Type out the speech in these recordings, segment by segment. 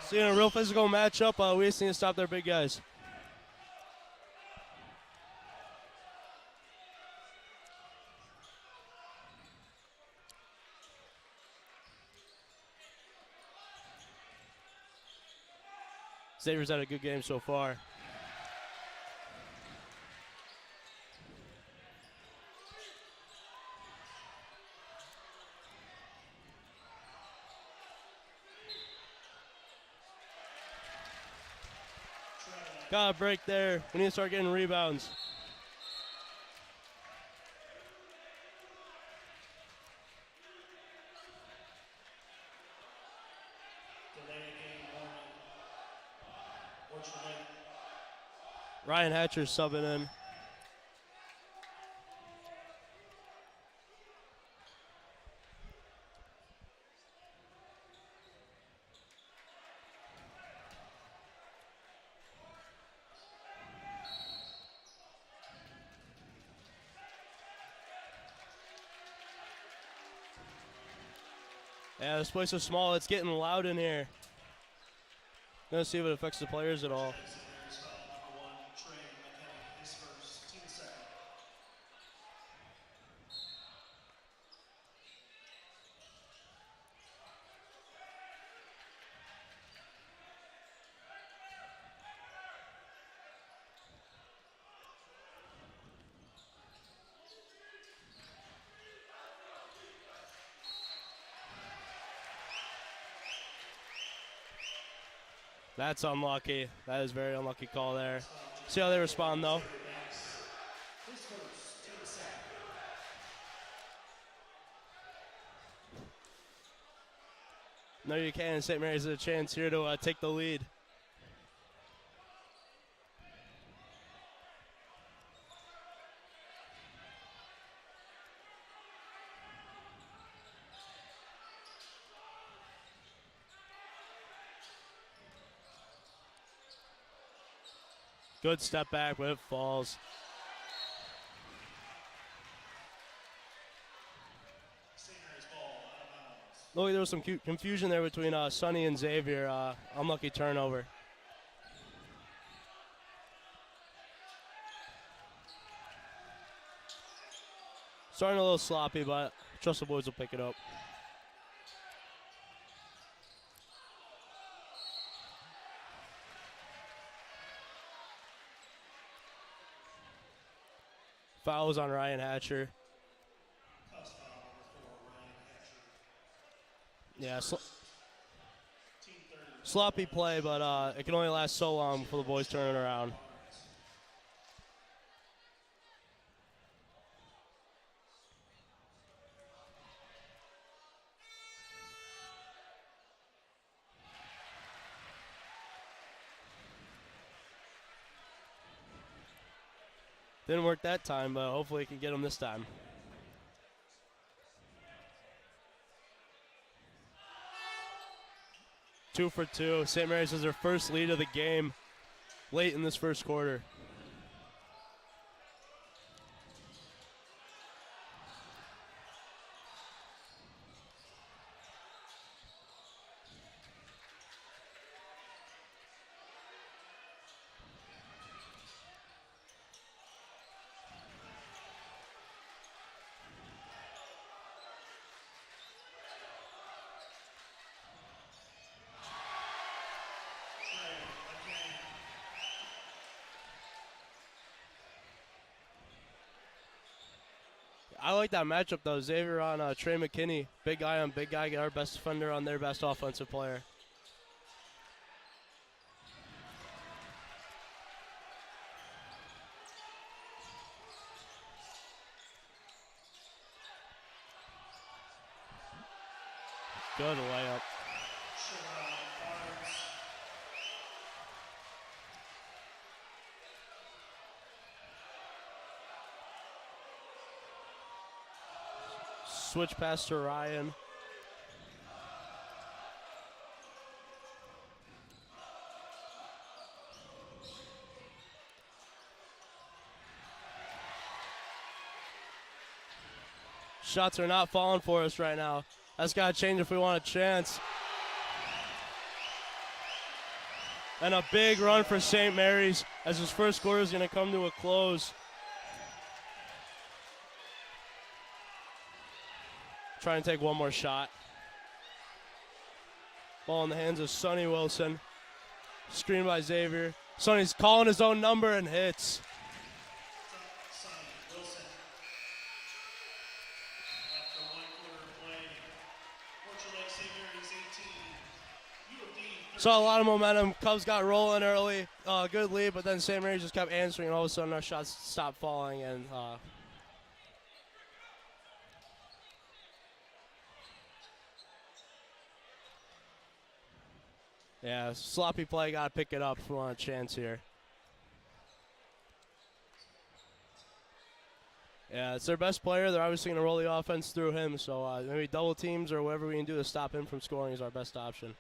Seeing a real physical matchup, we just need to stop their big guys. Xavier's had a good game so far. Got a break there. We need to start getting rebounds. Ryan Hatcher's subbing in. Yeah, this place is small. It's getting loud in here. Gonna see if it affects the players at all. That's unlucky. That is a very unlucky call there. See how they respond, though. No, you can. St. Mary's has a chance here to take the lead. Good step back, but it falls. Look, there was some confusion there between Sonny and Xavier. Unlucky turnover. Starting a little sloppy, but I trust the boys will pick it up. Fouls on Ryan Hatcher. Yeah, sloppy play, but it can only last so long before the boys turn it around. Didn't work that time, but hopefully it can get them this time. Two for two. St. Mary's has their first lead of the game late in this first quarter. I like that matchup, though. Xavier on Trey McKinney. Big guy on big guy. Get our best defender on their best offensive player. Good layup. Switch pass to Ryan. Shots are not falling for us right now. That's got to change if we want a chance. And a big run for St. Mary's as his first quarter is going to come to a close. Trying to take one more shot. Ball in the hands of Sonny Wilson. Screen by Xavier. Sonny's calling his own number and hits. Saw a lot of momentum. Cubs got rolling early. Good lead, but then St. Mary's just kept answering, and all of a sudden our shots stopped falling. And yeah, sloppy play. Got to pick it up if we want a chance here. Yeah, it's their best player. They're obviously going to roll the offense through him. So maybe double teams or whatever we can do to stop him from scoring is our best option.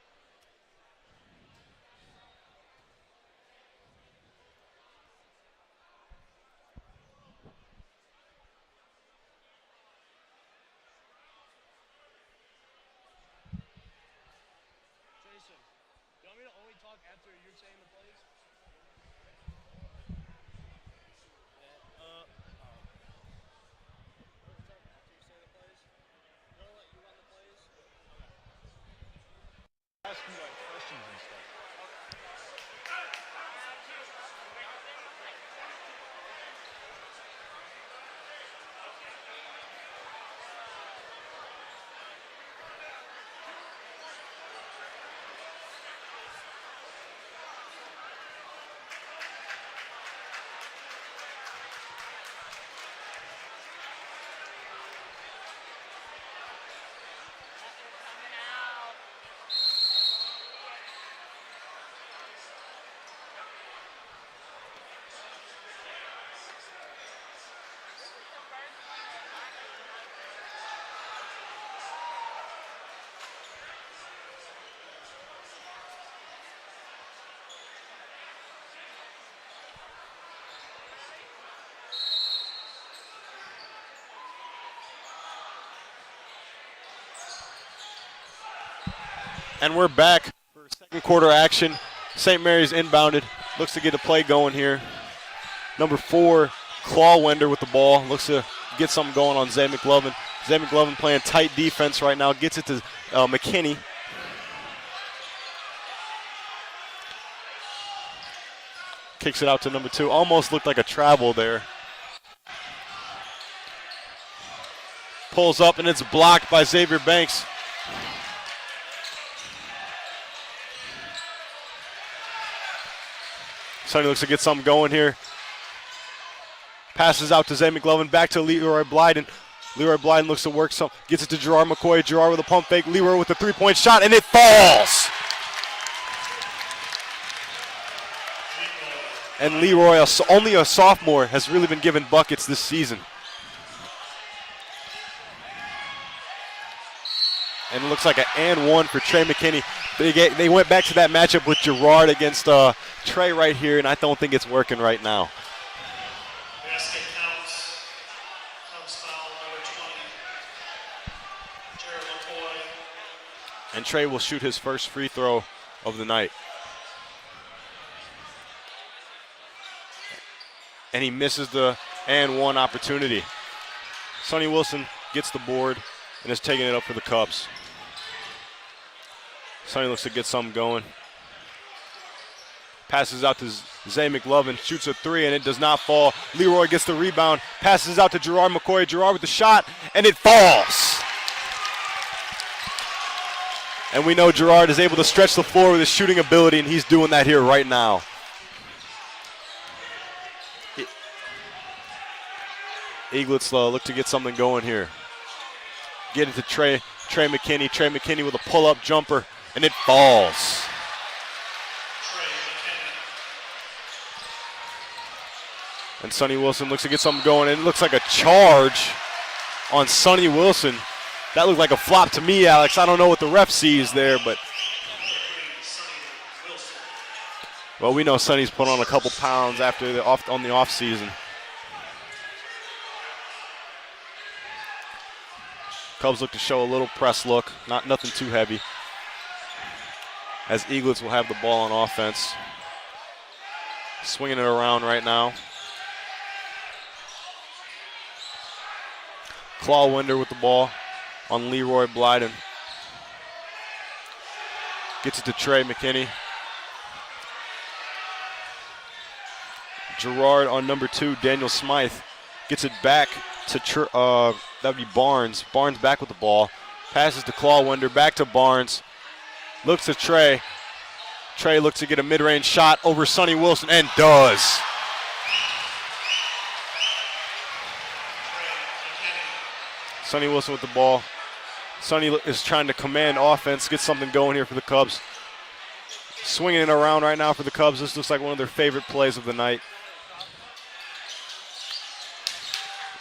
And we're back for second quarter action. St. Mary's inbounded. Looks to get a play going here. Number 4, Clawwinder with the ball. Looks to get something going on Zay McLovin. Zay McLovin playing tight defense right now. Gets it to McKinney. Kicks it out to number 2. Almost looked like a travel there. Pulls up and it's blocked by Xavier Banks. Sonny looks to get something going here. Passes out to Zay McLovin, back to Leroy Blyden. Leroy Blyden looks to work some, gets it to Gerard McCoy. Gerard with a pump fake. Leroy with a three-point shot, and it falls. And Leroy, only a sophomore, has really been given buckets this season. And it looks like an and one for Trey McKinney. They went back to that matchup with Gerard against Trey right here, and I don't think it's working right now. Basket counts. Comes foul number 20. Jared McCoy. And Trey will shoot his first free throw of the night. And he misses the and one opportunity. Sonny Wilson gets the board and is taking it up for the Cubs. Sonny looks to get something going. Passes out to Zay McLovin, shoots a three, and it does not fall. Leroy gets the rebound, passes out to Gerard McCoy. Gerard with the shot, and it falls. And we know Gerard is able to stretch the floor with his shooting ability, and he's doing that here right now. Eaglets look to get something going here. Get it to Trey McKinney. Trey McKinney with a pull-up jumper, and it falls. And Sonny Wilson looks to get something going, and it looks like a charge on Sonny Wilson. That looked like a flop to me, Alex. I don't know what the ref sees there, but well, we know Sonny's put on a couple pounds after on the off season. Cubs look to show a little press look, nothing too heavy. As Eaglets will have the ball on offense. Swinging it around right now. Claw Winder with the ball on Leroy Blyden. Gets it to Trey McKinney. Gerard on number 2, Daniel Smythe. Gets it back to, that would be Barnes. Barnes back with the ball. Passes to Claw Winder, back to Barnes. Looks to Trey. Trey looks to get a mid-range shot over Sonny Wilson, and does. Sonny Wilson with the ball. Sonny is trying to command offense, get something going here for the Cubs. Swinging it around right now for the Cubs. This looks like one of their favorite plays of the night.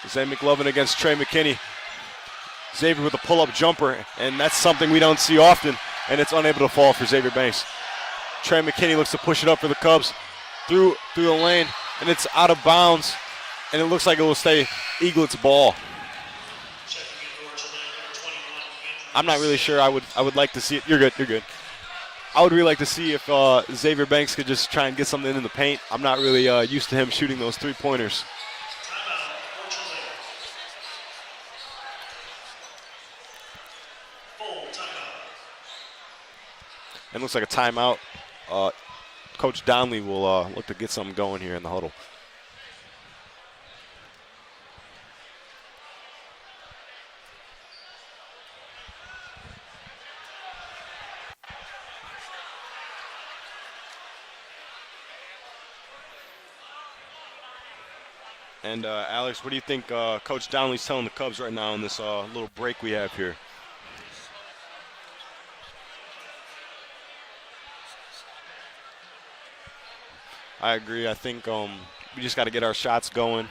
Zay McLovin against Trey McKinney. Xavier with a pull-up jumper, and that's something we don't see often, and it's unable to fall for Xavier Banks. Trey McKinney looks to push it up for the Cubs through the lane, and it's out of bounds, and it looks like it will stay Eaglets' ball. I'm not really sure. I would like to see it. You're good. I would really like to see if Xavier Banks could just try and get something in the paint. I'm not really used to him shooting those three-pointers. And looks like a timeout. Coach Donnelly will look to get something going here in the huddle. And Alex, what do you think Coach Donnelly's telling the Cubs right now in this little break we have here? I agree. I think we just got to get our shots going.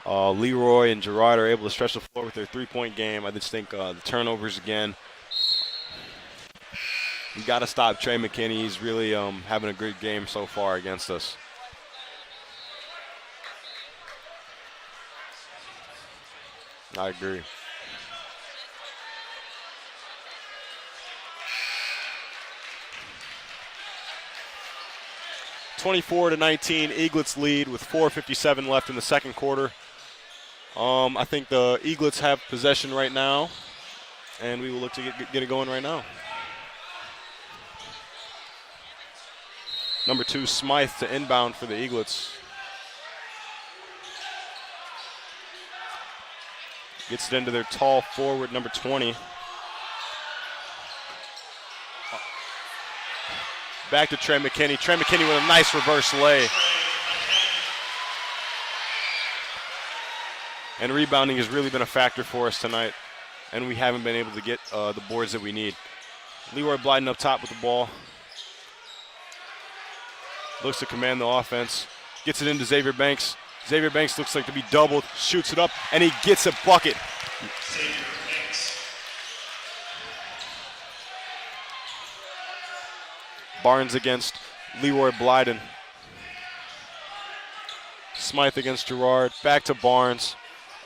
Leroy and Gerard are able to stretch the floor with their three-point game. I just think the turnovers again. We got to stop Trey McKinney. He's really having a great game so far against us. I agree. (24-19), Eaglets lead with 4:57 left in the second quarter. I think the Eaglets have possession right now, and we will look to get it going right now. Number 2, Smythe to inbound for the Eaglets. Gets it into their tall forward, number 20. Back to Trey McKinney. Trey McKinney with a nice reverse lay. And rebounding has really been a factor for us tonight, and we haven't been able to get the boards that we need. Leroy Blyden up top with the ball. Looks to command the offense. Gets it into Xavier Banks. Xavier Banks looks like to be doubled, shoots it up, and he gets a bucket. Barnes against Leroy Blyden. Smythe against Gerard. Back to Barnes.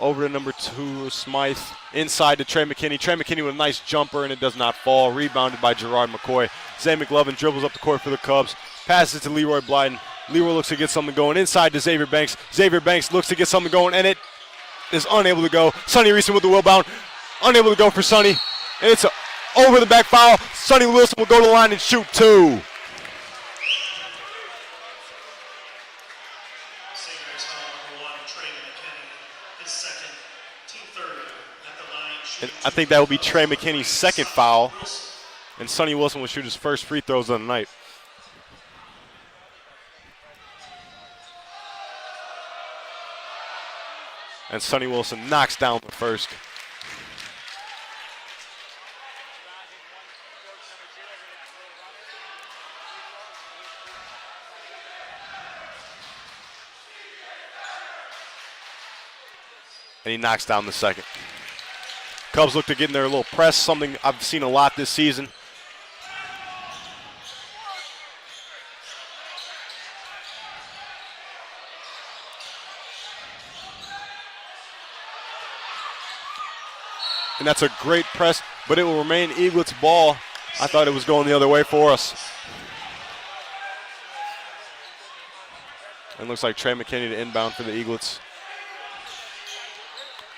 Over to number 2, Smythe. Inside to Trey McKinney. Trey McKinney with a nice jumper, and it does not fall. Rebounded by Gerard McCoy. Zay McLovin dribbles up the court for the Cubs. Passes to Leroy Blyden. Leroy looks to get something going inside to Xavier Banks. Xavier Banks looks to get something going, and it is unable to go. Sonny Reeson with the wheel bound. Unable to go for Sonny. And it's over the back foul. Sonny Wilson will go to the line and shoot 2. And I think that will be Trey McKinney's second foul. And Sonny Wilson will shoot his first free throws of the night. And Sonny Wilson knocks down the first. And he knocks down the second. Cubs look to get in their little press, something I've seen a lot this season. And that's a great press, but it will remain Eaglets ball. I thought it was going the other way for us. And looks like Trey McKinney to inbound for the Eaglets.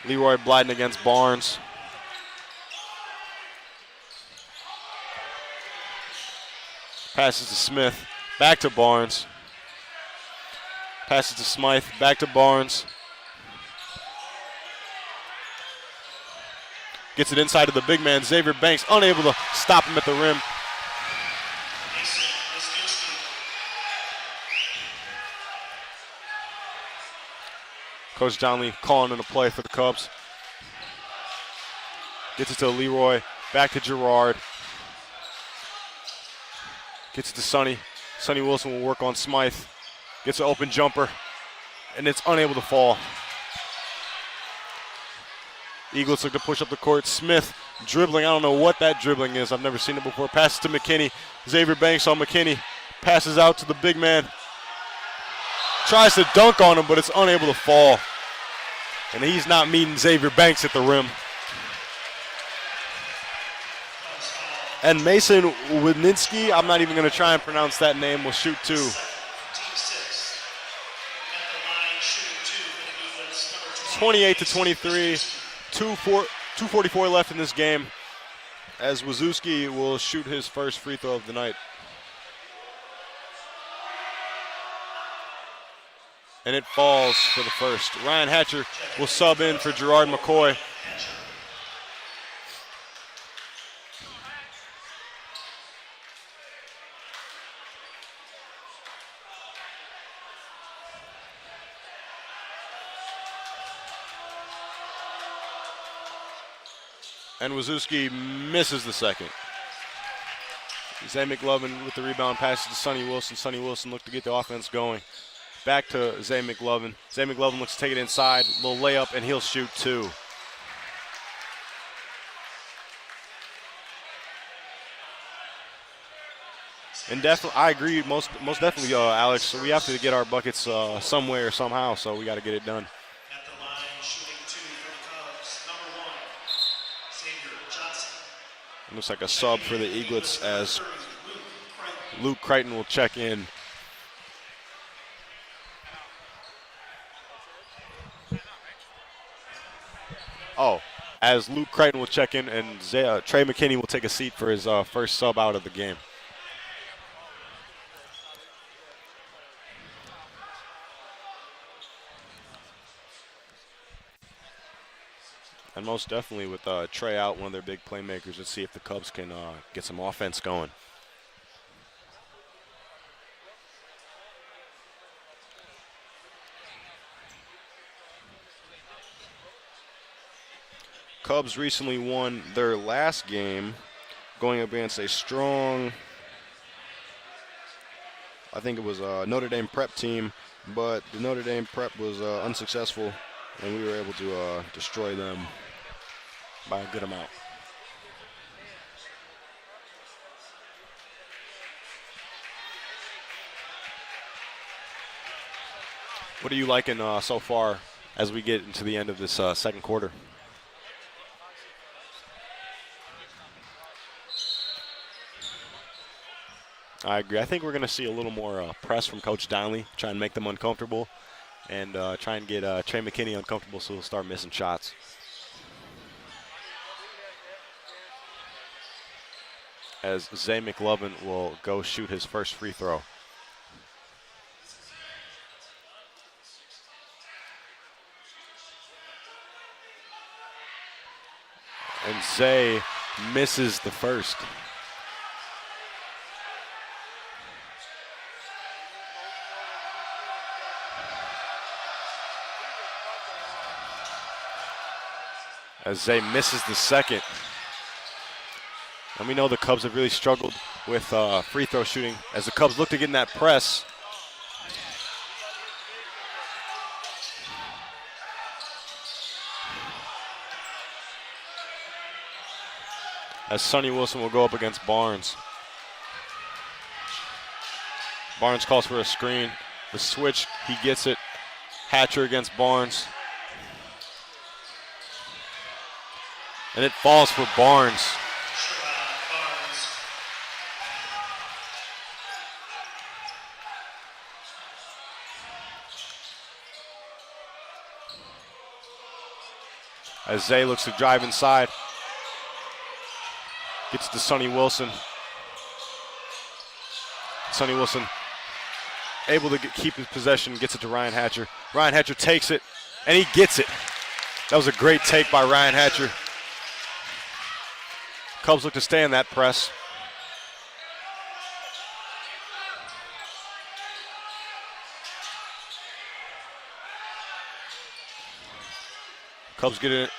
Leroy Blyden against Barnes. Passes to Smith, back to Barnes. Passes to Smythe, back to Barnes. Gets it inside of the big man, Xavier Banks, unable to stop him at the rim. Coach Donnelly calling in a play for the Cubs. Gets it to Leroy, back to Gerard. Gets it to Sonny. Sonny Wilson will work on Smythe. Gets an open jumper, and it's unable to fall. Eagles look to push up the court. Smith dribbling. I don't know what that dribbling is. I've never seen it before. Passes to McKinney. Xavier Banks on McKinney. Passes out to the big man. Tries to dunk on him, but it's unable to fall. And he's not meeting Xavier Banks at the rim. And Mason Wisniewski, I'm not even going to try and pronounce that name, will shoot two. 28-23, 2:44 left in this game, as Wisniewski will shoot his first free throw of the night. And it falls for the first. Ryan Hatcher will sub in for Gerard McCoy. And Wisniewski misses the second. Zay McLovin with the rebound, passes to Sonny Wilson. Sonny Wilson looked to get the offense going. Back to Zay McLovin. Zay McLovin looks to take it inside. Little layup, and he'll shoot two. And definitely, I agree, most definitely, Alex. So we have to get our buckets some way or somehow, so we got to get it done. At the line, shooting two for the Cubs, number 1, Xavier Johnson. Looks like a sub for the Eaglets as Luke Crichton will check in. Oh, as Luke Crichton will check in, and Trey McKinney will take a seat for his first sub out of the game. And most definitely with Trey out, one of their big playmakers, let's see if the Cubs can get some offense going. Cubs recently won their last game going up against a strong, I think it was a Notre Dame prep team, but the Notre Dame prep was unsuccessful, and we were able to destroy them by a good amount. What are you liking so far as we get into the end of this second quarter? I agree. I think we're going to see a little more press from Coach Donnelly, try and make them uncomfortable, and try and get Trey McKinney uncomfortable so he'll start missing shots. As Zay McLovin will go shoot his first free throw. And Zay misses the first. As Zay misses the second. And we know the Cubs have really struggled with free throw shooting as the Cubs look to get in that press. As Sonny Wilson will go up against Barnes. Barnes calls for a screen. The switch, he gets it. Hatcher against Barnes. And it falls for Barnes. Barnes. As Zay looks to drive inside. Gets to Sonny Wilson. Sonny Wilson able to keep his possession, gets it to Ryan Hatcher. Ryan Hatcher takes it, and he gets it. That was a great take by Ryan Hatcher. Cubs look to stay in that press. Cubs get it.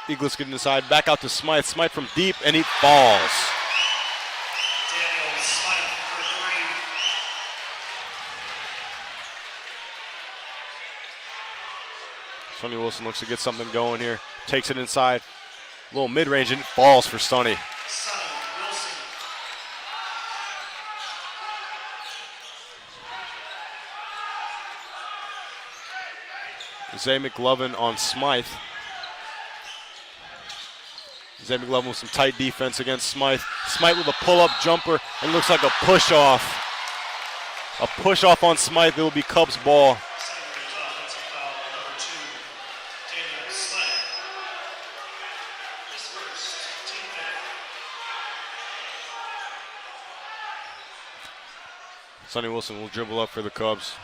Eaglets get inside. Back out to Smythe. Smythe from deep, and he falls. Daniel Smythe for three. Sonny Wilson looks to get something going here. Takes it inside. A little mid-range, and it falls for Sonny. Sonny Wilson. Zay McLovin on Smythe. Zay McLovin with some tight defense against Smythe. Smythe with a pull-up jumper, and looks like a push-off. A push-off on Smythe. It will be Cubs ball. Second offensive foul, number 2, Daniel Smythe. His first, team foul. Sonny Wilson will dribble up for the Cubs.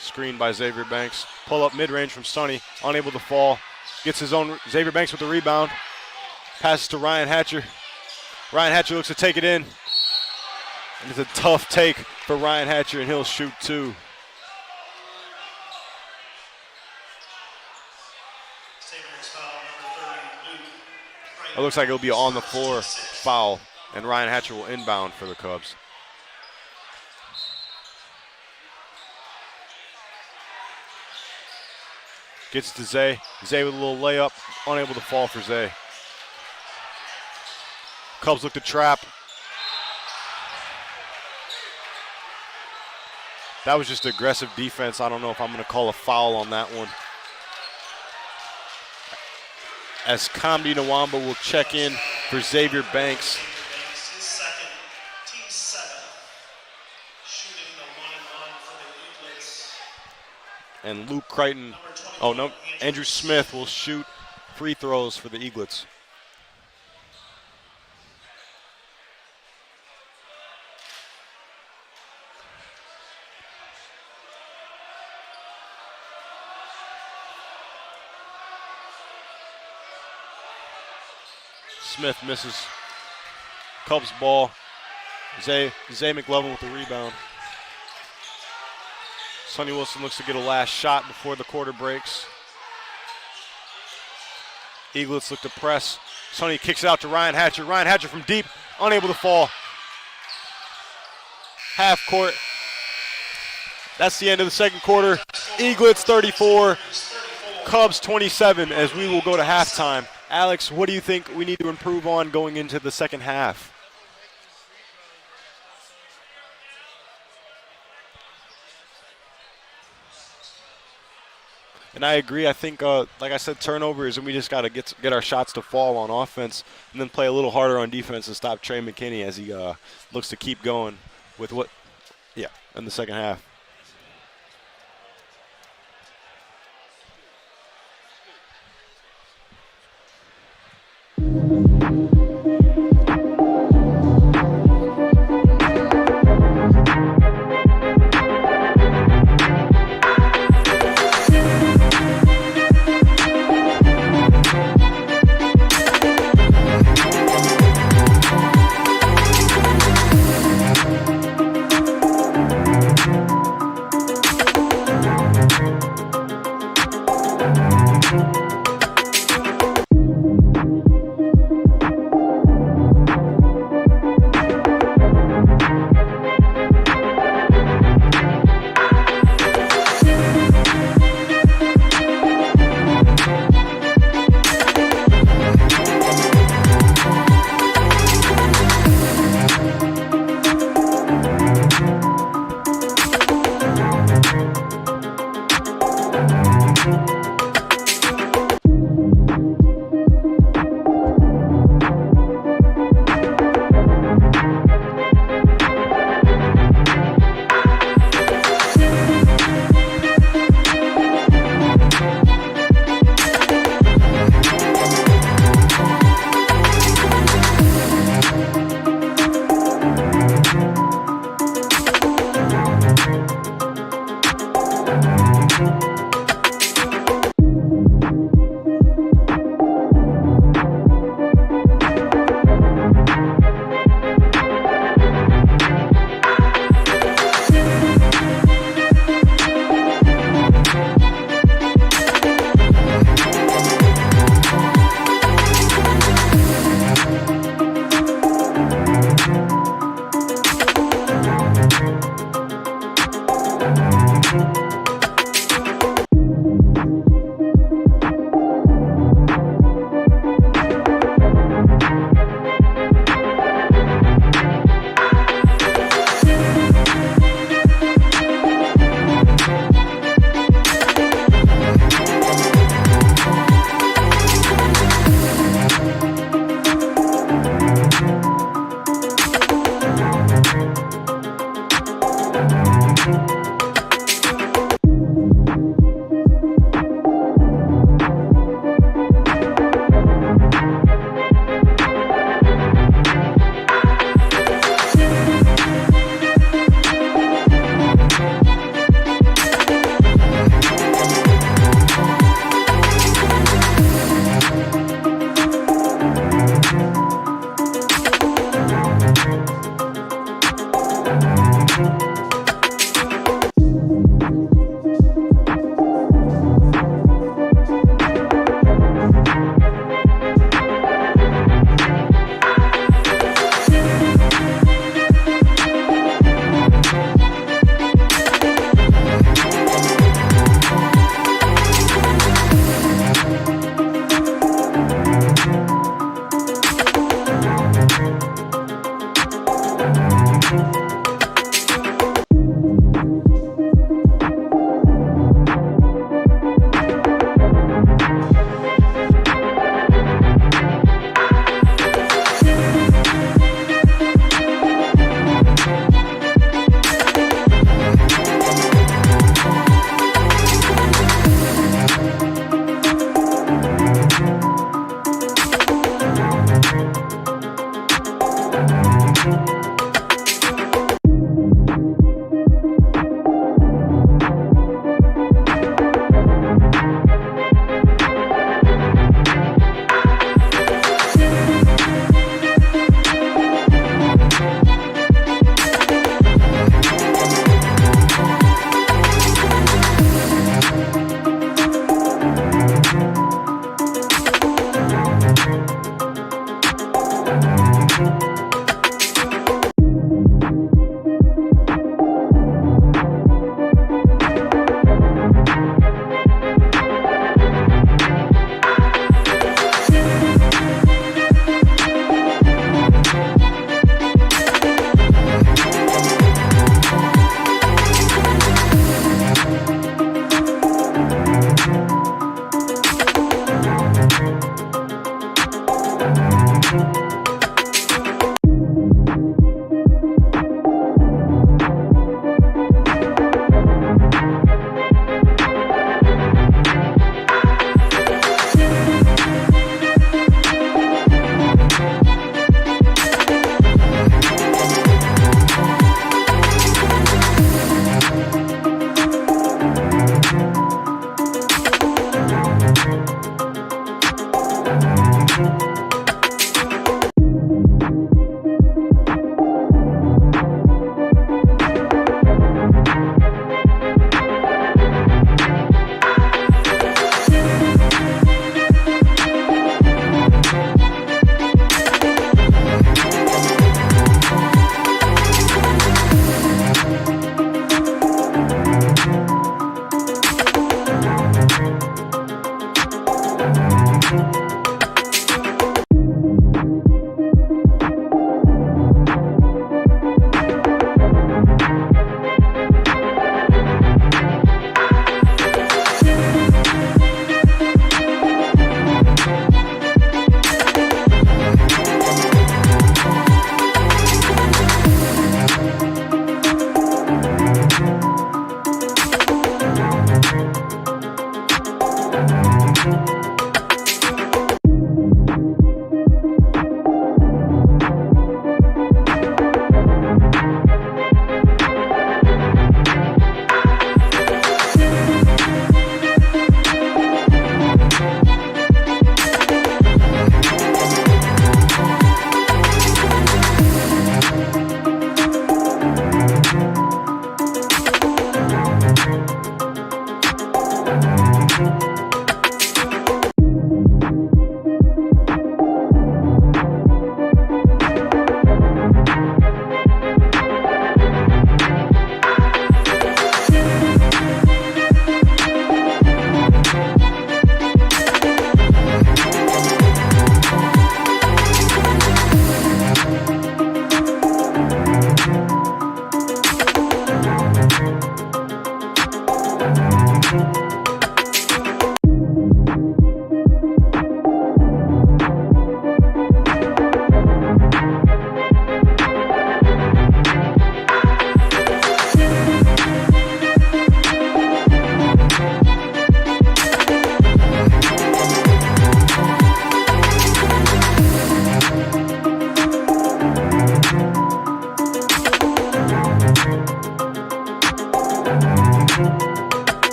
Screen by Xavier Banks. Pull up mid-range from Sonny. Unable to fall. Gets his own. Xavier Banks with the rebound. Passes to Ryan Hatcher. Ryan Hatcher looks to take it in. And it's a tough take for Ryan Hatcher, and he'll shoot 2. Sabres foul, number 30, Luke. It looks like it'll be a on the floor foul, and Ryan Hatcher will inbound for the Cubs. Gets to Zay. Zay with a little layup, unable to fall for Zay. Cubs look to trap. That was just aggressive defense. I don't know if I'm going to call a foul on that one. As Kamdi Nwamba will check in for Xavier Banks. His second, team 7. Shooting the 1-and-1 for the Eaglets. And Luke Crichton, oh no, Andrew Smith will shoot free throws for the Eaglets. Smith misses. Cubs ball. Zay McLovin with the rebound. Sonny Wilson looks to get a last shot before the quarter breaks. Eaglets look to press. Sonny kicks it out to Ryan Hatcher. Ryan Hatcher from deep, unable to fall. Half court. That's the end of the second quarter. Eaglets 34, Cubs 27 as we will go to halftime. Alex, what do you think we need to improve on going into the second half? And I agree. I think, like I said, turnovers, and we just got to get our shots to fall on offense and then play a little harder on defense and stop Trey McKinney as he looks to keep going with in the second half.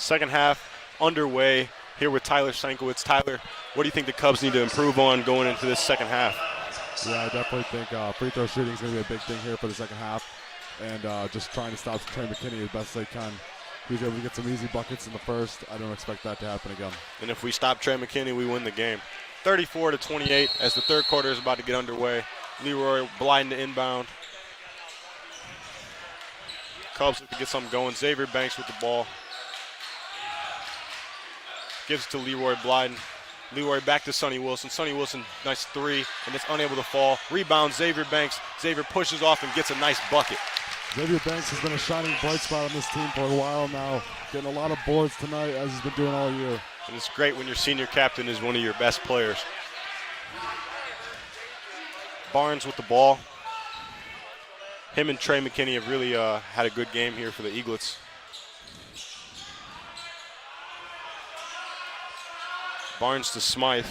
Second half underway here with Tyler Sankowitz. Tyler, what do you think the Cubs need to improve on going into this second half? Yeah, I definitely think free throw shooting is going to be a big thing here for the second half. And just trying to stop Trey McKinney as best they can. He was able to get some easy buckets in the first. I don't expect that to happen again. And if we stop Trey McKinney, we win the game. 34-28 as the third quarter is about to get underway. Leroy Blyden to inbound. Cubs look to get something going. Xavier Banks with the ball. Gives it to Leroy Blyden. Leroy back to Sonny Wilson. Sonny Wilson, nice three, and it's unable to fall. Rebound, Xavier Banks. Xavier pushes off and gets a nice bucket. Xavier Banks has been a shining bright spot on this team for a while now. Getting a lot of boards tonight, as he's been doing all year. And it's great when your senior captain is one of your best players. Barnes with the ball. Him and Trey McKinney have really had a good game here for the Eaglets. Barnes to Smythe.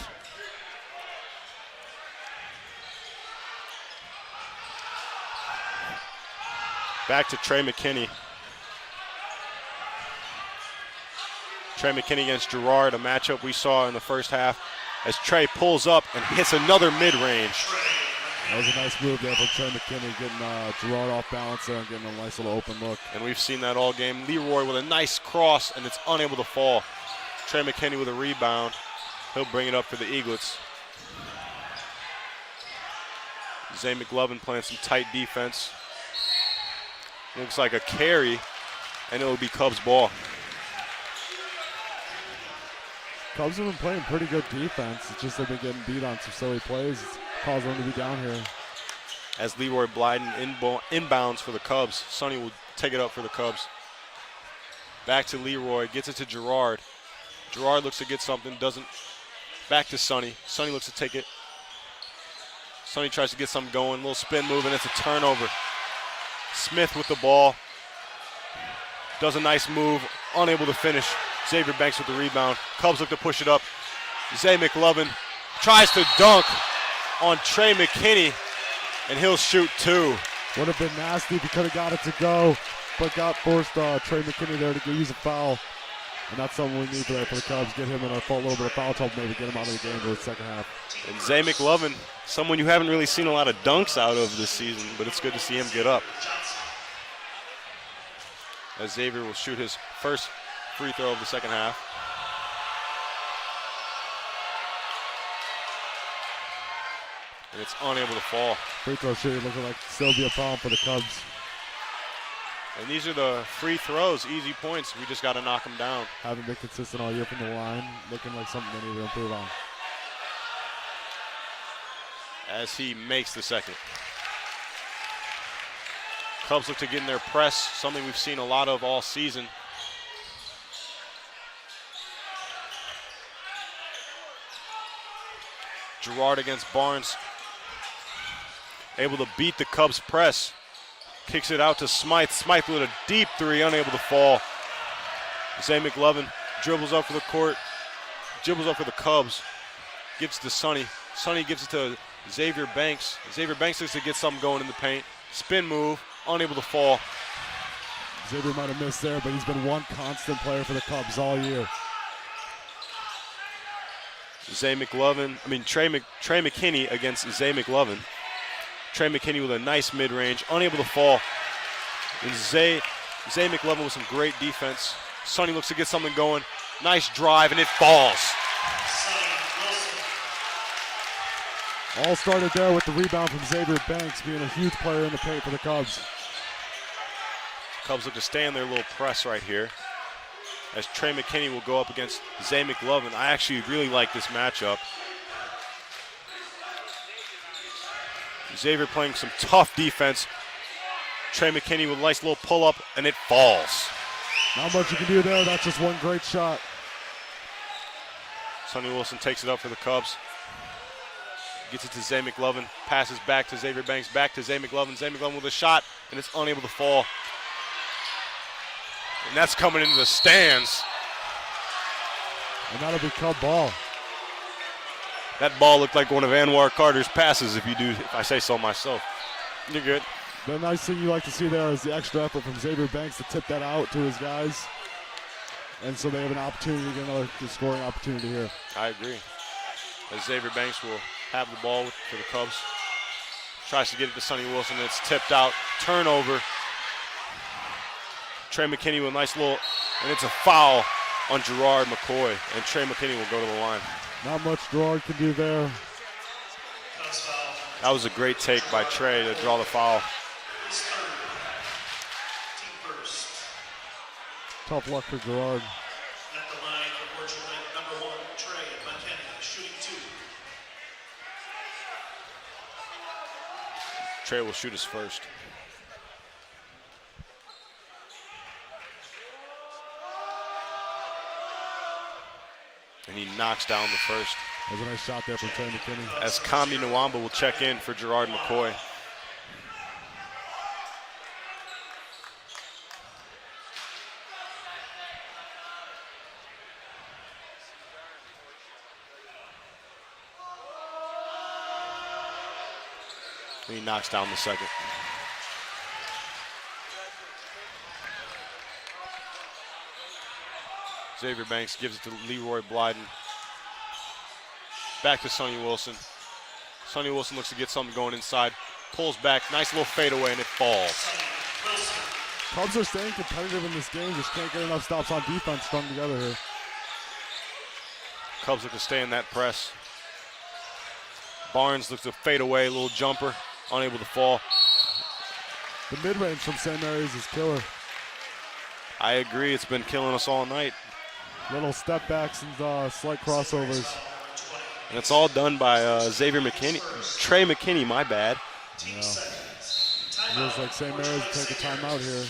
Back to Trey McKinney. Trey McKinney against Gerard, a matchup we saw in the first half as Trey pulls up and hits another mid-range. That was a nice move there from Trey McKinney, getting Gerard off balance there and getting a nice little open look. And we've seen that all game. Leroy with a nice cross, and it's unable to fall. Trey McKinney with a rebound. He'll bring it up for the Eaglets. Zay McLovin playing some tight defense. Looks like a carry, and it'll be Cubs ball. Cubs have been playing pretty good defense. It's just they've been getting beat on some silly plays. It's caused them to be down here. As Leroy Blyden inbounds for the Cubs, Sonny will take it up for the Cubs. Back to Leroy, gets it to Gerard. Gerard looks to get something, doesn't. Back to Sonny. Sonny looks to take it. Sonny tries to get something going, little spin move, and it's a turnover. Smith with the ball. Does a nice move, unable to finish. Xavier Banks with the rebound. Cubs look to push it up. Zay McLovin tries to dunk on Trey McKinney, and he'll shoot two. Would have been nasty if he could have got it to go, but forced Trey McKinney there to use a foul. And that's something we need for the Cubs. Get him in a little bit of foul trouble, maybe get him out of the game for the second half. And Zay McLovin, someone you haven't really seen a lot of dunks out of this season, but it's good to see him get up. As Xavier will shoot his first free throw of the second half. And it's unable to fall. Free throw shooting looking like still be a problem for the Cubs. And these are the free throws, easy points. We just got to knock them down. Haven't been consistent all year from the line. Looking like something they need to improve on. As he makes the second. Cubs look to get in their press, something we've seen a lot of all season. Gerard against Barnes. Able to beat the Cubs press. Kicks it out to Smythe. Smythe with a deep three, unable to fall. Zay McLovin dribbles up for the court. Dribbles up for the Cubs. Gives it to Sonny. Sonny gives it to Xavier Banks. Xavier Banks looks to get something going in the paint. Spin move, unable to fall. Xavier might have missed there, but he's been one constant player for the Cubs all year. Trey McKinney against Zay McLovin. Trey McKinney with a nice mid-range, unable to fall. And Zay McLovin with some great defense. Sonny looks to get something going. Nice drive, and it falls. All started there with the rebound from Xavier Banks being a huge player in the paint for the Cubs. Cubs look to stay in their little press right here. As Trey McKinney will go up against Zay McLovin. I actually really like this matchup. Xavier playing some tough defense. Trey McKinney with a nice little pull-up, and it falls. Not much you can do there. That's just one great shot. Sonny Wilson takes it up for the Cubs. Gets it to Zay McLovin. Passes back to Xavier Banks. Back to Zay McLovin. Zay McLovin with a shot, and it's unable to fall. And that's coming into the stands. And that'll be Cub ball. That ball looked like one of Anwar Carter's passes, if I say so myself. You're good. The nice thing you like to see there is the extra effort from Xavier Banks to tip that out to his guys. and so they have an opportunity to get another scoring opportunity here. I agree. As Xavier Banks will have the ball for the Cubs. Tries to get it to Sonny Wilson, and it's tipped out. Turnover. Trey McKinney with a nice little, and it's a foul on Gerard McCoy, and Trey McKinney will go to the line. Not much Gerard can do there. That was a great take by Trey to draw the foul. His third. Team first. Tough luck for Gerard. At the line for Orchard Lake, number 1, Trey McKinney, shooting 2. Trey will shoot his first. And he knocks down the first. That was a nice shot there from Trey McKinney. As Kambi Nwamba will check in for Gerard McCoy. And he knocks down the second. Xavier Banks gives it to Leroy Blyden. Back to Sonny Wilson. Sonny Wilson looks to get something going inside. Pulls back, nice little fadeaway, and it falls. Cubs are staying competitive in this game, just can't get enough stops on defense strung together here. Cubs look to stay in that press. Barnes looks to fade away, a little jumper, unable to fall. The mid-range from St. Mary's is killer. I agree, it's been killing us all night. Little step backs and slight crossovers. And it's all done by Xavier McKinney. Trey McKinney, my bad. Yeah. Feels like St. Mary's will take a timeout here.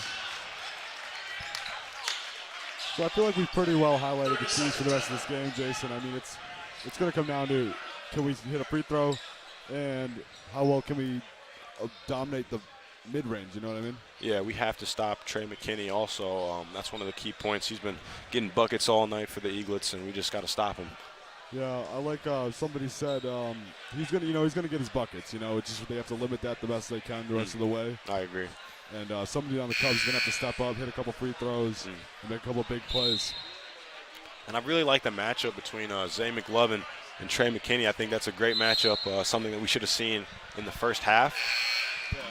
So I feel like we've pretty well highlighted the keys for the rest of this game, Jason. I mean, it's going to come down to, can we hit a free throw, and how well can we dominate the mid-range, you know what I mean? Yeah, we have to stop Trey McKinney also. That's one of the key points. He's been getting buckets all night for the Eaglets, and we just got to stop him. Yeah, I like somebody said he's gonna get his buckets. It's just they have to limit that the best they can the rest of the way. I agree. And somebody on the Cubs is gonna have to step up, hit a couple free throws, and make a couple big plays. And I really like the matchup between Zay McLovin and Trey McKinney. I think that's a great matchup, something that we should have seen in the first half.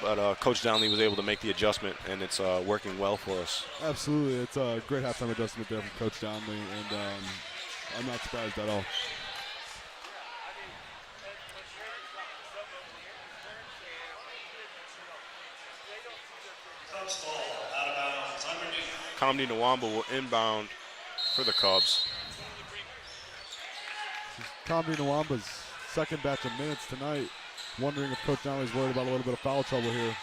But Coach Downley was able to make the adjustment, and it's working well for us. Absolutely. It's a great halftime adjustment there from Coach Downley, and I'm not surprised at all. Cubs ball out of bounds underneath. Kamdi Nwamba will inbound for the Cubs. Kambi Nwamba's second batch of minutes tonight. Wondering if Coach Downley's worried about a little bit of foul trouble here.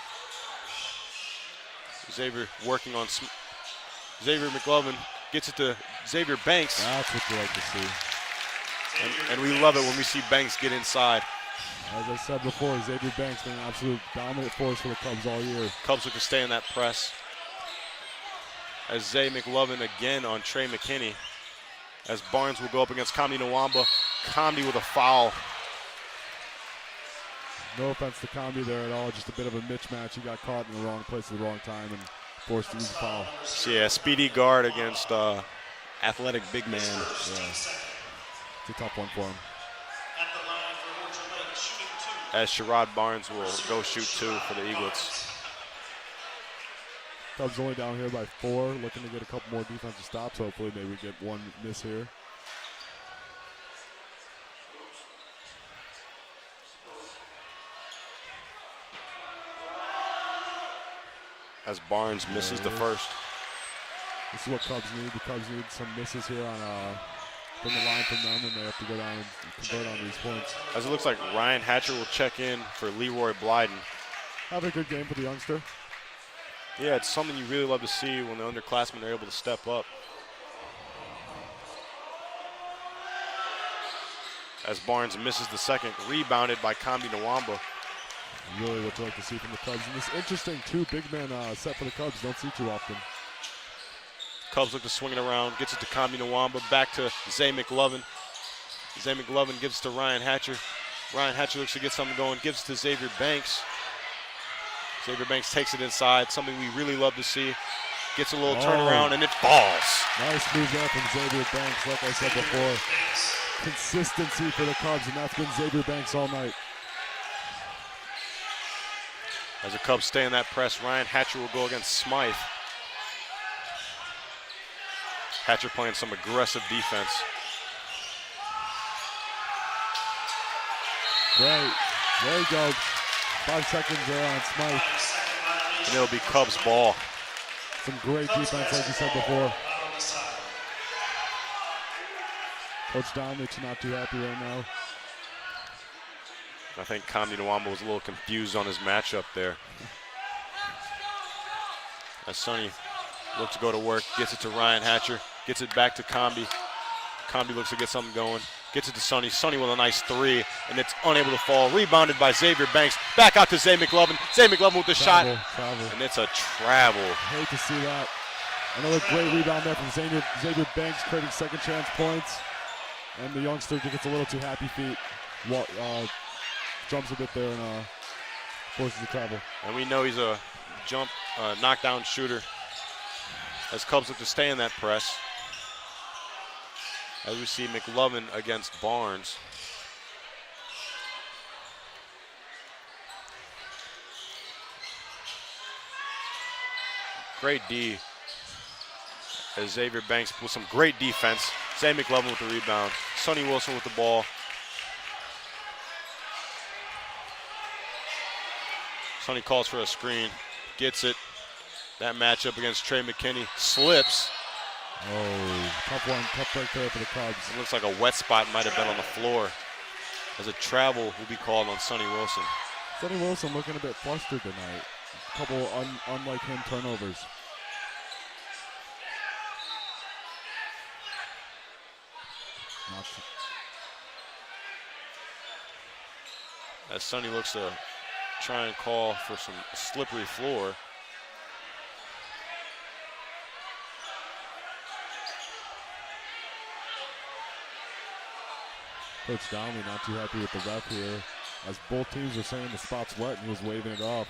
Xavier working on Xavier McLovin gets it to Xavier Banks. That's what you like to see. And we love it when we see Banks get inside. As I said before, Xavier Banks been an absolute dominant force for the Cubs all year. Cubs look to stay in that press. As Zay McLovin again on Trey McKinney. As Barnes will go up against Kamdi Nwamba. Kamdi with a foul. No offense to Kambi there at all, just a bit of a mismatch. He got caught in the wrong place at the wrong time and forced to use a foul. Yeah, speedy guard against athletic big man. Yeah. It's a tough one for him. At the line for Orchard Lake, shooting 2. As Sherrod Barnes will go shoot 2 for the Eaglets. Cubs only down here by 4, looking to get a couple more defensive stops. Hopefully maybe we get one miss here. As Barnes misses the first. This is what Cubs need. The Cubs need some misses here from the line from them, and they have to go down and convert on these points. As it looks like Ryan Hatcher will check in for Leroy Blyden. Have a good game for the youngster. Yeah, it's something you really love to see when the underclassmen are able to step up. As Barnes misses the second, rebounded by Kamdi Nwamba. Really what you like to see from the Cubs. And this interesting big man set for the Cubs. Don't see too often. Cubs look to swing it around, gets it to Kamdi Nwamba, back to Zay McLovin. Zay McLovin gives it to Ryan Hatcher. Ryan Hatcher looks to get something going, gives it to Xavier Banks. Xavier Banks takes it inside, something we really love to see. Gets a little turnaround, and it falls. Nice move there from Xavier Banks. Like I said before, consistency for the Cubs, and that's been Xavier Banks all night. As the Cubs stay in that press, Ryan Hatcher will go against Smythe. Hatcher playing some aggressive defense. Great. There you go. 5 seconds there on Smythe. And it'll be Cubs ball. Some great defense, like you said before. Coach Dominich's not too happy right now. I think Kamdi Nwamba was a little confused on his matchup there. As Sonny looks to go to work, gets it to Ryan Hatcher, gets it back to Kamdi. Kamdi looks to get something going, gets it to Sonny. Sonny with a nice three, and it's unable to fall. Rebounded by Xavier Banks. Back out to Zay McLovin. Zay McLovin with the shot, and it's a travel. Hate to see that. Another great rebound there from Xavier Banks, creating second chance points. And the youngster gets a little too happy feet. Jumps a bit there and forces the travel. And we know he's a knockdown shooter. As Cubs look to stay in that press. As we see McLovin against Barnes. Great D. As Xavier Banks with some great defense. Zay McLovin with the rebound. Sonny Wilson with the ball. Sonny calls for a screen, gets it. That matchup against Trey McKinney slips. Oh, tough break there for the Cubs. It looks like a wet spot might have been on the floor. As a travel will be called on Sonny Wilson. Sonny Wilson looking a bit flustered tonight. A couple unlike him turnovers. As Sonny looks to try and call for some slippery floor. Coach Donnelly not too happy with the ref here, as both teams were saying the spot's wet and he was waving it off.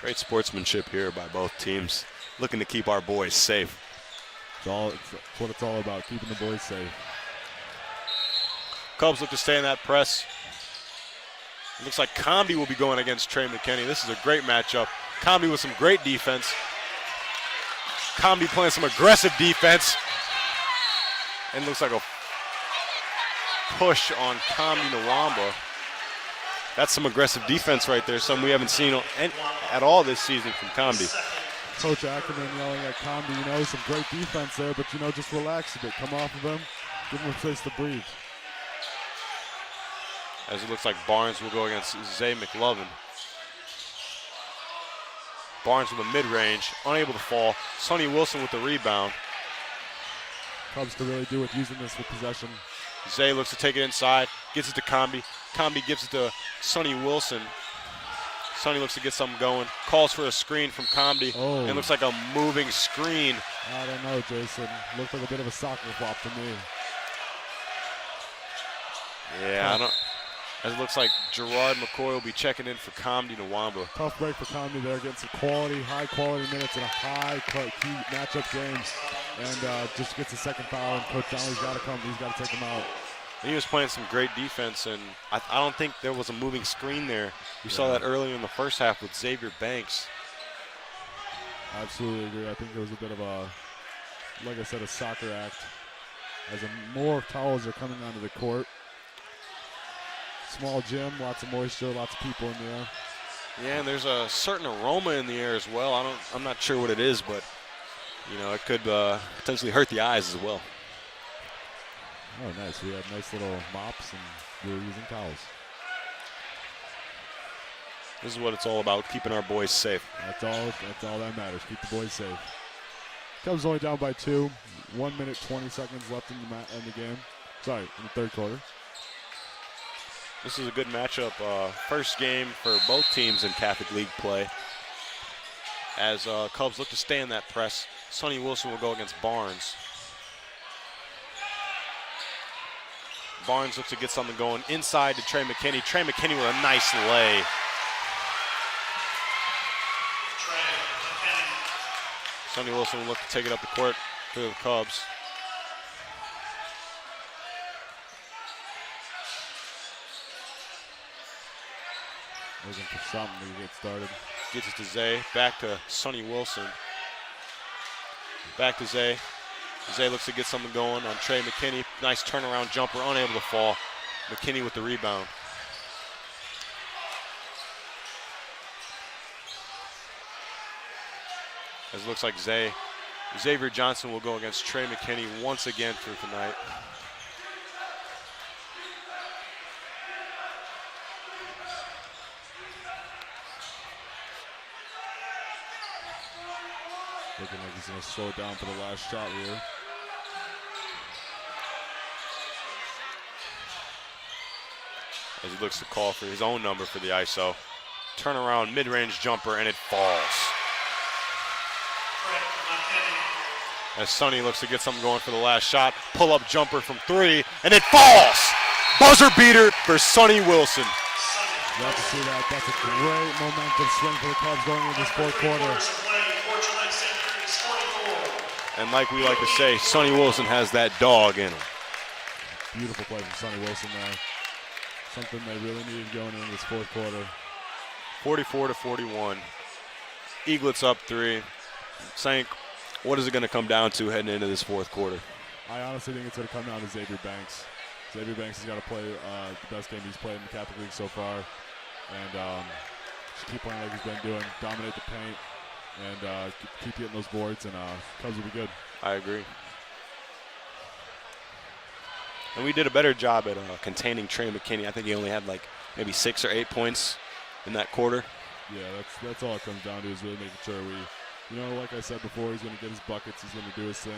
Great sportsmanship here by both teams, looking to keep our boys safe. It's what it's all about, keeping the boys safe. Cubs look to stay in that press. It looks like Comby will be going against Trey McKinney. This is a great matchup. Comby with some great defense. Comby playing some aggressive defense. And looks like a push on Kamdi Nwamba. That's some aggressive defense right there, something we haven't seen at all this season from Kamdi. Coach Ackerman yelling at Kamdi, some great defense there, but, just relax a bit. Come off of him, give him a place to breathe. As it looks like Barnes will go against Zay McLovin. Barnes with a mid-range, unable to fall. Sonny Wilson with the rebound. Cubs to really do with using this with possession. Zay looks to take it inside, gets it to Comby. Comby gives it to Sonny Wilson. Sonny looks to get something going, calls for a screen from Comby, and looks like a moving screen. I don't know, Jason. Looked like a bit of a soccer flop to me. Yeah, I don't. As it looks like Gerard McCoy will be checking in for Kamdi Nwamba. Tough break for Kamdi there, getting some high-quality minutes in a key matchup game. And just gets a second foul, and Coach Donnelly's got to come. He's got to take him out. He was playing some great defense, and I don't think there was a moving screen there. We saw that earlier in the first half with Xavier Banks. Absolutely agree. I think it was a bit of a, like I said, a soccer act. As more towels are coming onto the court. Small gym, lots of moisture, lots of people in the air. Yeah, and there's a certain aroma in the air as well. I'm not sure what it is, but it could potentially hurt the eyes as well. Oh, nice. We had nice little mops, and we were using towels. This is what it's all about, keeping our boys safe. That's all that matters. Keep the boys safe. Cubs only down by 2. 1 minute, 20 seconds left in the game. Sorry, in the third quarter. This is a good matchup. First game for both teams in Catholic League play. As Cubs look to stay in that press, Sonny Wilson will go against Barnes. Barnes looks to get something going inside to Trey McKinney. Trey McKinney with a nice lay. Sonny Wilson will look to take it up the court for the Cubs. Looking for something to get started. Gets it to Zay. Back to Sonny Wilson. Back to Zay. Zay looks to get something going on Trey McKinney. Nice turnaround jumper, unable to fall. McKinney with the rebound. As it looks like Xavier Johnson will go against Trey McKinney once again for tonight. Looking like he's going to slow it down for the last shot here. As he looks to call for his own number for the ISO. Turnaround mid-range jumper, and it falls. As Sonny looks to get something going for the last shot. Pull-up jumper from 3, and it falls! Buzzer beater for Sonny Wilson. Love to see that. That's a great momentum swing for the Cubs going into this fourth quarter. And like we like to say, Sonny Wilson has that dog in him. Beautiful play from Sonny Wilson there. Something they really needed going into this fourth quarter. 44-41. Eaglets up 3. Sank, what is it going to come down to heading into this fourth quarter? I honestly think it's going to come down to Xavier Banks. Xavier Banks has got to play the best game he's played in the Catholic League so far. And just keep playing like he's been doing. Dominate the paint. And keep getting those boards, and Cubs will be good. I agree. And we did a better job at containing Trey McKinney. I think he only had like maybe 6 or 8 points in that quarter. Yeah, that's all it comes down to is really making sure like I said before, he's going to get his buckets, he's going to do his thing.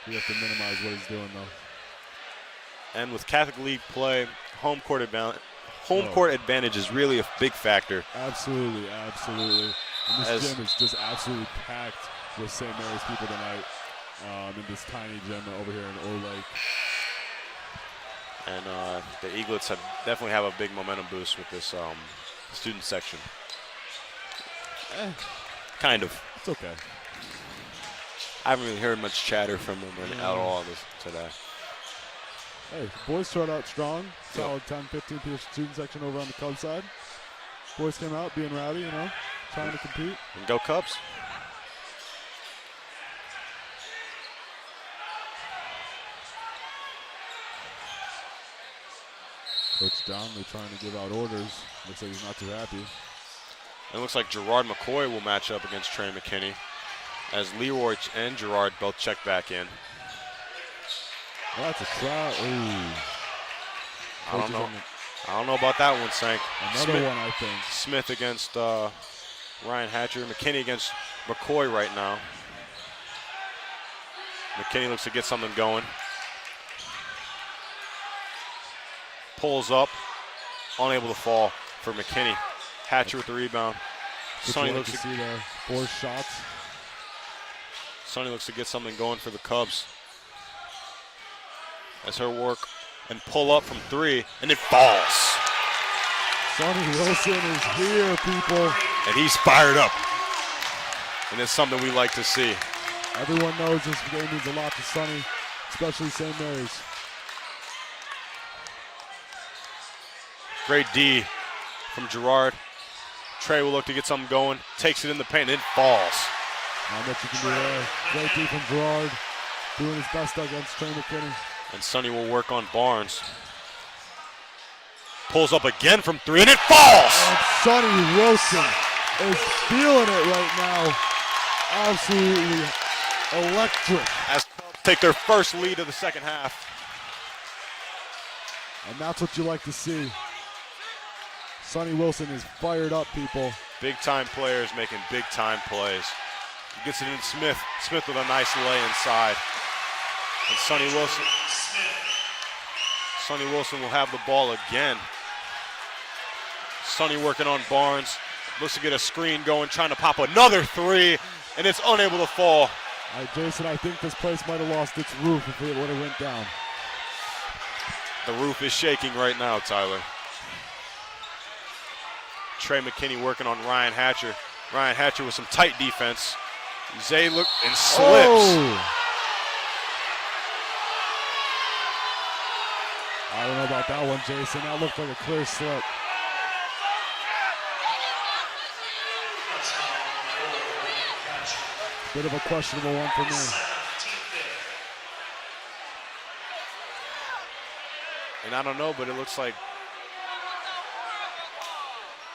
We have to minimize what he's doing, though. And with Catholic League play, home court advantage is really a big factor. Absolutely, absolutely. And this gym is just absolutely packed with St. Mary's people tonight in this tiny gym over here in Ore Lake. And the Eaglets definitely have a big momentum boost with this student section. Kind of. It's okay. I haven't really heard much chatter from them at all today. Hey, the boys started out strong. Solid 10-15 piece student section over on the Cubs side. Boys came out being rowdy, trying to compete. And go Cubs. Coach Donnelly trying to give out orders. Looks like he's not too happy. And it looks like Gerard McCoy will match up against Trey McKinney as Leroy and Gerard both check back in. Oh, that's a foul. Ooh. I don't know about that one, Sank. Another one, I think. Smith against Ryan Hatcher. McKinney against McCoy right now. McKinney looks to get something going. Pulls up. Unable to fall for McKinney. Hatcher with the rebound. Sonny looks to see there. 4 shots. Sonny looks to get something going for the Cubs. As her work and pull up from 3, and it falls. Sonny Wilson is here, people. And he's fired up. And it's something we like to see. Everyone knows this game means a lot to Sonny, especially St. Mary's. Great D from Gerard. Trey will look to get something going. Takes it in the paint, and it falls. Not much you can do there. Great D from Gerard. Doing his best against Trey McKinney. And Sonny will work on Barnes. Pulls up again from 3, and it falls! And Sonny Wilson is feeling it right now. Absolutely electric. As Cubs take their first lead of the second half. And that's what you like to see. Sonny Wilson is fired up, people. Big-time players making big-time plays. He gets it in Smith. Smith with a nice lay inside. And Sonny Wilson will have the ball again. Sonny working on Barnes. Looks to get a screen going, trying to pop another 3, and it's unable to fall. Jason, I think this place might have lost its roof if it would have went down. The roof is shaking right now, Tyler. Trey McKinney working on Ryan Hatcher. Ryan Hatcher with some tight defense. Zay look and slips. Oh. I don't know about that one, Jason. That looked like a clear slip. Bit of a questionable one for me. And I don't know, but it looks like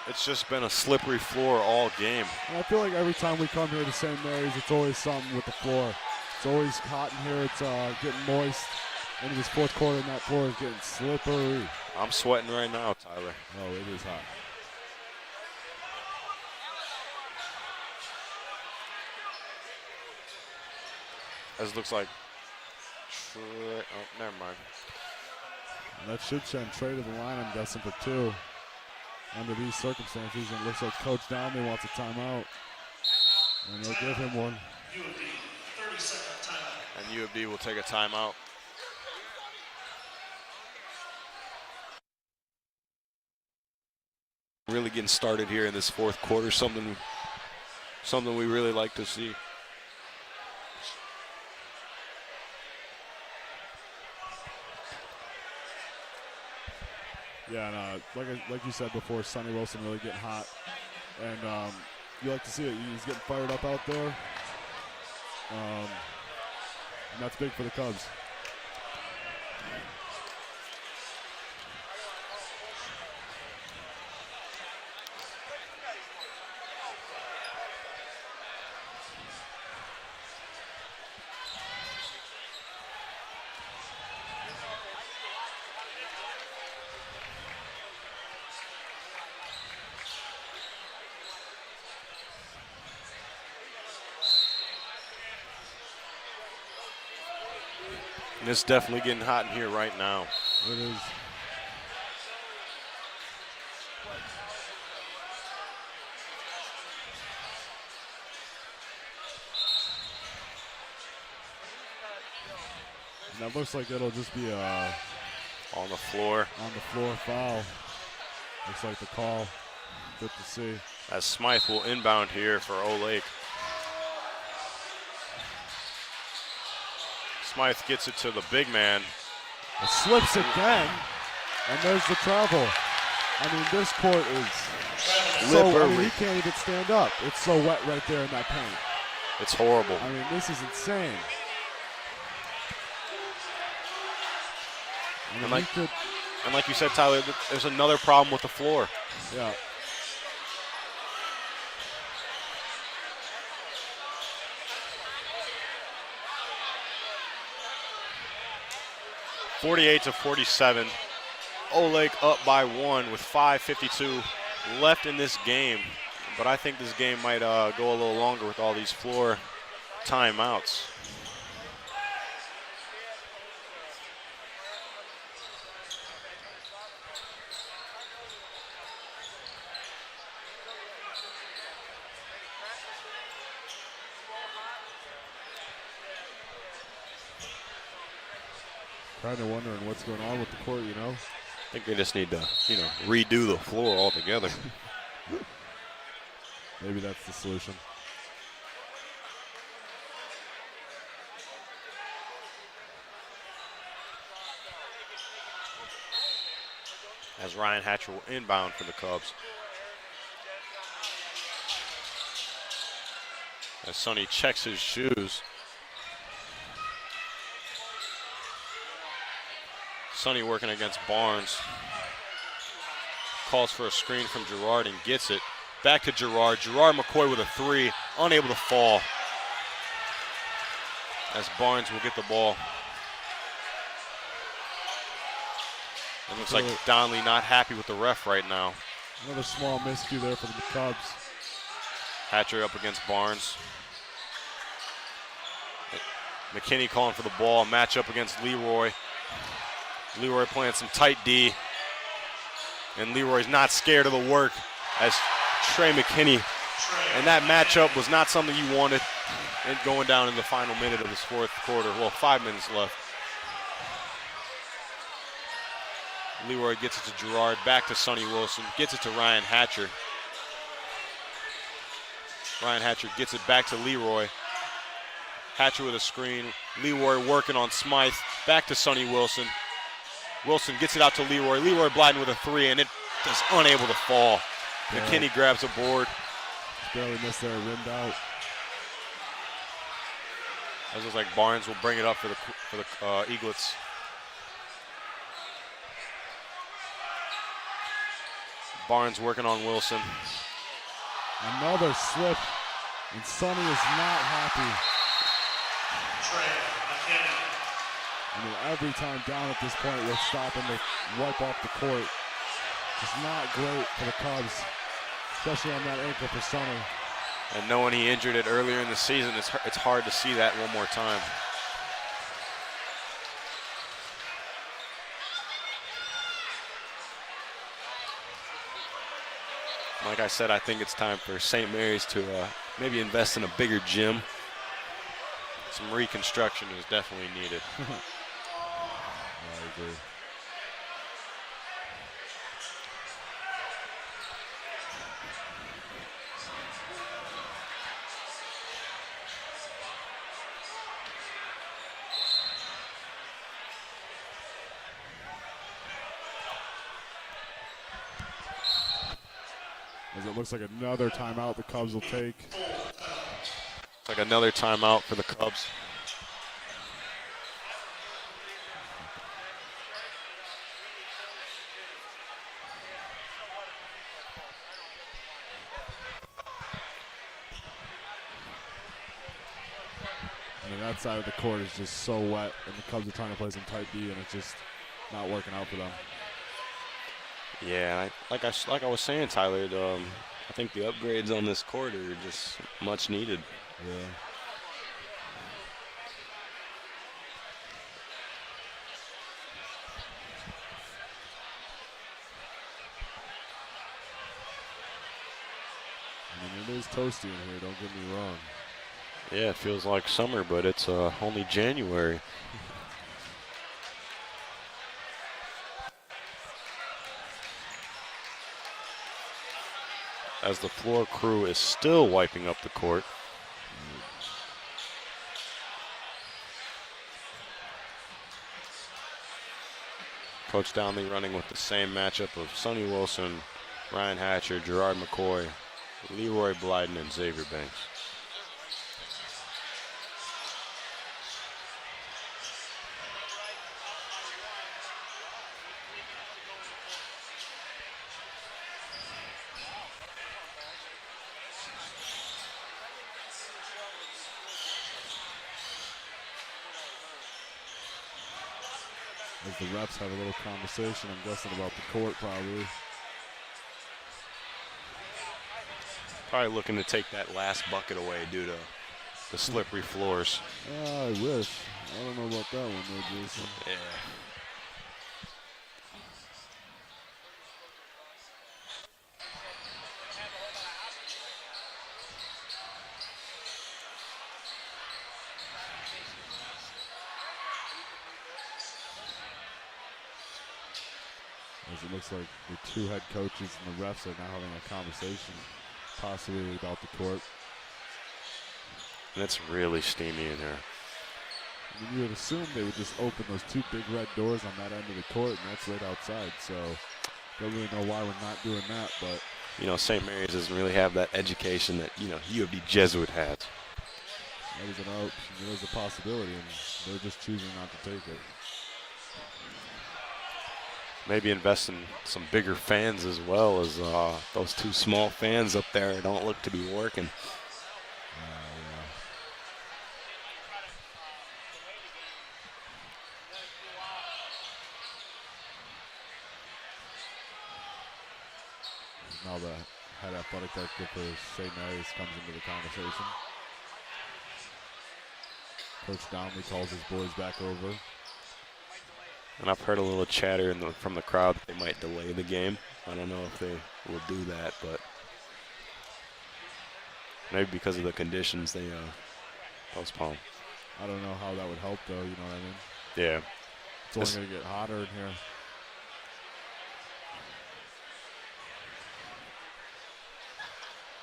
it's just been a slippery floor all game. And I feel like every time we come here to St. Mary's, it's always something with the floor. It's always hot in here. It's getting moist. Into this fourth quarter, and that floor is getting slippery. I'm sweating right now, Tyler. Oh, it is hot. As looks like, oh, never mind. And that should send Trey to the line, I'm guessing, for 2 under these circumstances. And it looks like Coach Downey wants a timeout. And they'll give him one. UAB, 30-second timeout. And U of D will take a timeout. Really getting started here in this fourth quarter, something we really like to see. Yeah, and like you said before, Sonny Wilson really getting hot. And you like to see it. He's getting fired up out there. And that's big for the Cubs. And it's definitely getting hot in here right now. It is. And that looks like it'll just be a On the floor. Foul. Looks like the call. Good to see. As Smythe will inbound here for O'Lake. Smythe gets it to the big man. It slips again, and there's the travel. I mean, this court is so, I mean, he can't even stand up. It's so wet right there in that paint. It's horrible. I mean, this is insane. And like you said, Tyler, there's another problem with the floor. Yeah. (48-47). O'Lake up by 1 with 5:52 left in this game. But I think this game might go a little longer with all these floor timeouts. Kind of wondering what's going on with the court, you know? I think they just need to, redo the floor altogether. Maybe that's the solution. As Ryan Hatcher will inbound for the Cubs. As Sonny checks his shoes. Sonny working against Barnes. Calls for a screen from Girard and gets it. Back to Girard. Gerard McCoy with a 3, unable to fall. As Barnes will get the ball. It looks like Donnelly not happy with the ref right now. Another small miscue there for the Cubs. Hatcher up against Barnes. McKinney calling for the ball. Match up against Leroy. Leroy playing some tight D. And Leroy's not scared of the work as Trey McKinney. And that matchup was not something you wanted. And going down in the final minute of this fourth quarter. Well, 5 minutes left. Leroy gets it to Girard, back to Sonny Wilson, gets it to Ryan Hatcher. Ryan Hatcher gets it back to Leroy. Hatcher with a screen. Leroy working on Smythe. Back to Sonny Wilson. Wilson gets it out to Leroy. Leroy Blyden with a three, and it is unable to fall. Yeah. McKinney grabs a board. Barely missed there, rimmed out. It looks like Barnes will bring it up for the Eaglets. Barnes working on Wilson. Another slip, and Sonny is not happy. Trey McKinney. I mean, every time down at this point, we're stopping to wipe off the court. Just not great for the Cubs, especially on that ankle for Sonny. And knowing he injured it earlier in the season, it's hard to see that one more time. Like I said, I think it's time for St. Mary's to maybe invest in a bigger gym. Some reconstruction is definitely needed. I agree. As it looks like another timeout the Cubs will take. It's like another timeout for the Cubs. I mean, that side of the court is just so wet, and the Cubs are trying to play some tight D, and it's just not working out for them. Yeah, like I was saying, Tyler, I think the upgrades on this court are just much needed. Yeah. I mean, it is toasty in here, don't get me wrong. Yeah, it feels like summer, but it's only January. As the floor crew is still wiping up the court. Coach Downey running with the same matchup of Sonny Wilson, Ryan Hatcher, Gerard McCoy, Leroy Blyden, and Xavier Banks. As the refs have a little conversation, I'm guessing about the court probably. Probably looking to take that last bucket away due to the slippery floors. I wish. I don't know about that one though, Jason. Yeah. As it looks like the two head coaches and the refs are now having a conversation, possibly about the court. And it's really steamy in here. I mean, you would assume they would just open those two big red doors on that end of the court, and that's right outside. So, don't really know why we're not doing that, but You know, St. Mary's doesn't really have that education that, you know, UofD Jesuit has. that is an option. There is a possibility, and they're just choosing not to take it. Maybe invest in some bigger fans as well, as those two small fans up there don't look to be working. Now the head athletic director for St. Mary's comes into the conversation. Coach Donnelly calls his boys back over. And I've heard a little chatter from the crowd that they might delay the game. I don't know if they will do that, but maybe because of the conditions they postpone. I don't know how that would help, though, you know what I mean? Yeah. It's only going to get hotter in here.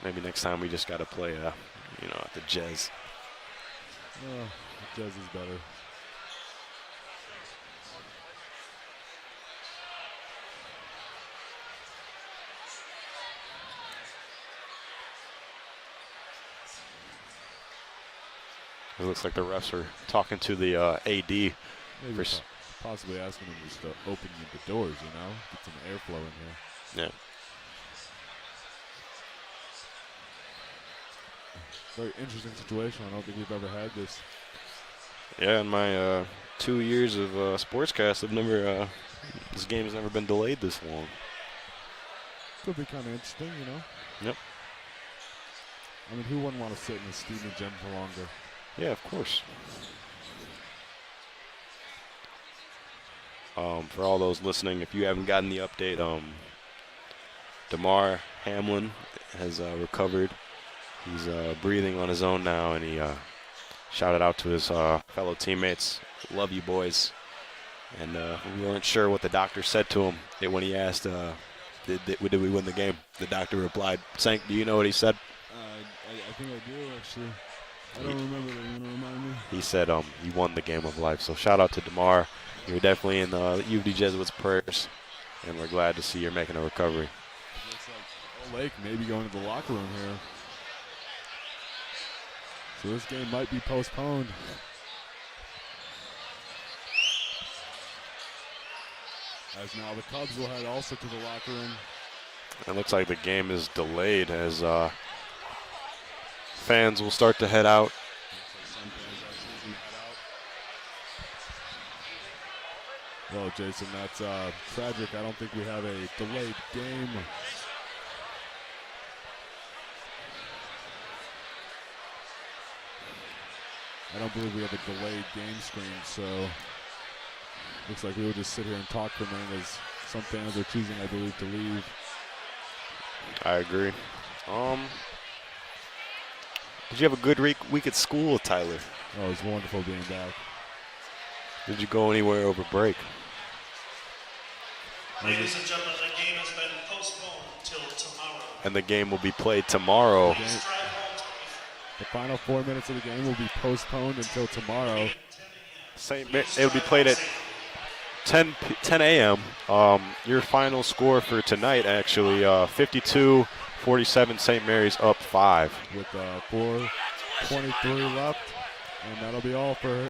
Maybe next time we just got to play, you know, at the Jez. Jez is better. It looks like the refs are talking to the AD. Maybe For s- possibly asking him just to open the doors, you know, get some airflow in here. Yeah. Very interesting situation. I don't think we've ever had this. Yeah, in my 2 years of sportscast, I've never this game has never been delayed this long. Could be kind of interesting, you know. Yep. I mean, who wouldn't want to sit in a steaming gym for longer? Yeah, of course. For all those listening, if you haven't gotten the update, DeMar Hamlin has recovered. He's breathing on his own now, and he shouted out to his fellow teammates, "Love you, boys." And we weren't sure what the doctor said to him when he asked, did we win the game? The doctor replied, "Sank, do you know what he said?" I think I do, actually. I don't remember. Are you going to remind me? He said he won the game of life. So shout out to DeMar. You're definitely in the UD Jesuits' prayers, and we're glad to see you're making a recovery. It looks like Lake maybe going to the locker room here. So this game might be postponed. As now the Cubs will head also to the locker room. It looks like the game is delayed as fans will start to head out. Well, Jason, that's tragic. I don't think we have a delayed game. I don't believe we have a delayed game screen, so looks like we will just sit here and talk for a minute as some fans are choosing, I believe, to leave. I agree. Did you have a good week at school, Tyler? Oh, it was wonderful being back. Did you go anywhere over break? Ladies and gentlemen, the game has been postponed till tomorrow. And the game will be played tomorrow. Please drive home to The final 4 minutes of the game will be postponed until tomorrow. It'll be played at 10 a.m. Your final score for tonight, actually, 52-47, St. Mary's up 5. With 4:23 left, and that'll be all for